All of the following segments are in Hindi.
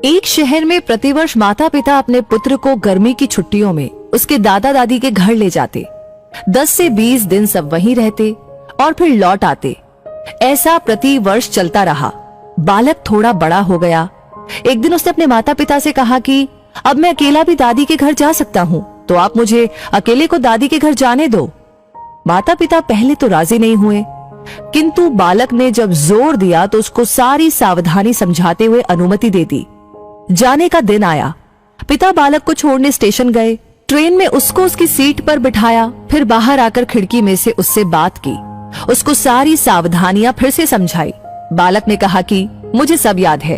एक शहर में प्रतिवर्ष माता पिता अपने पुत्र को गर्मी की छुट्टियों में उसके दादा दादी के घर ले जाते। 10 से 20 दिन सब वहीं रहते और फिर लौट आते। ऐसा प्रति वर्ष चलता रहा। बालक थोड़ा बड़ा हो गया। एक दिन उसने अपने माता पिता से कहा कि अब मैं अकेला भी दादी के घर जा सकता हूँ, तो आप मुझे अकेले को दादी के घर जाने दो। माता पिता पहले तो राजी नहीं हुए, किंतु बालक ने जब जोर दिया तो उसको सारी सावधानी समझाते हुए अनुमति दे दी। जाने का दिन आया। पिता बालक को छोड़ने स्टेशन गए। ट्रेन में उसको उसकी सीट पर बिठाया, फिर बाहर आकर खिड़की में से उससे बात की। उसको सारी सावधानियां फिर से समझाई। बालक ने कहा कि मुझे सब याद है,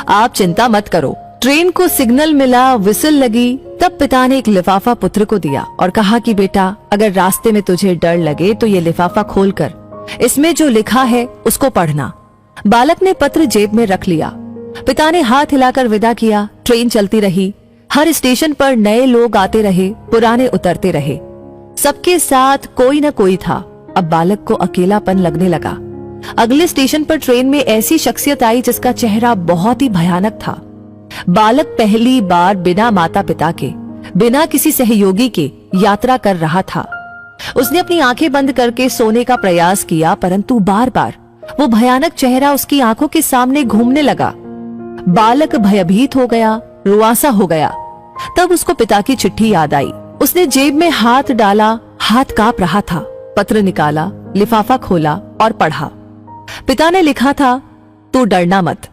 आप चिंता मत करो। ट्रेन को सिग्नल मिला, विसल लगी, तब पिता ने एक लिफाफा पुत्र को दिया और कहा कि बेटा, अगर रास्ते में तुझे डर लगे तो ये लिफाफा खोलकर इसमें जो लिखा है उसको पढ़ना। बालक ने पत्र जेब में रख लिया। पिता ने हाथ हिलाकर विदा किया। ट्रेन चलती रही। हर स्टेशन पर नए लोग आते रहे, पुराने उतरते रहे। सबके साथ कोई न कोई था। अब बालक को अकेलापन लगने लगा। अगले स्टेशन पर ट्रेन में ऐसी शख्सियत आई जिसका चेहरा बहुत ही भयानक था। बालक पहली बार बिना माता पिता के, बिना किसी सहयोगी के यात्रा कर रहा था। उसने अपनी आंखें बंद करके सोने का प्रयास किया, परंतु बार बार वो भयानक चेहरा उसकी आंखों के सामने घूमने लगा। बालक भयभीत हो गया, रुआंसा हो गया। तब उसको पिता की चिट्ठी याद आई। उसने जेब में हाथ डाला, हाथ कांप रहा था। पत्र निकाला, लिफाफा खोला और पढ़ा। पिता ने लिखा था, तू डरना मत,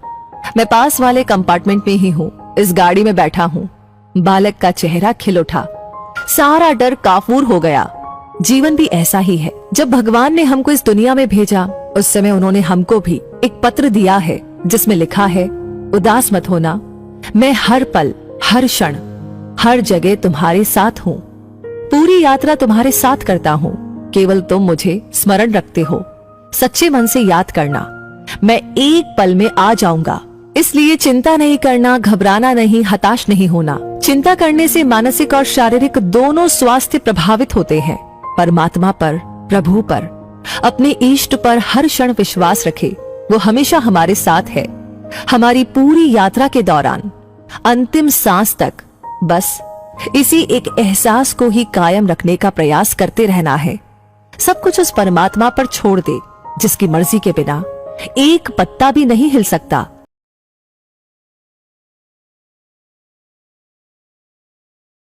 मैं पास वाले कंपार्टमेंट में ही हूँ, इस गाड़ी में बैठा हूँ। बालक का चेहरा खिल उठा। सारा डर काफूर हो गया। जीवन भी ऐसा ही है। जब भगवान ने हमको इस दुनिया में भेजा, उस समय उन्होंने हमको भी एक पत्र दिया है जिसमें लिखा है, उदास मत होना, मैं हर पल, हर क्षण, हर जगह तुम्हारे साथ हूँ। पूरी यात्रा तुम्हारे साथ करता हूँ, केवल तुम मुझे स्मरण रखते हो। सच्चे मन से याद करना, मैं एक पल में आ जाऊंगा। इसलिए चिंता नहीं करना, घबराना नहीं, हताश नहीं होना। चिंता करने से मानसिक और शारीरिक दोनों स्वास्थ्य प्रभावित होते हैं। परमात्मा पर, प्रभु पर, अपने इष्ट पर हर क्षण विश्वास रखे। वो हमेशा हमारे साथ है, हमारी पूरी यात्रा के दौरान, अंतिम सांस तक। बस इसी एक एहसास को ही कायम रखने का प्रयास करते रहना है। सब कुछ उस परमात्मा पर छोड़ दे जिसकी मर्जी के बिना एक पत्ता भी नहीं हिल सकता।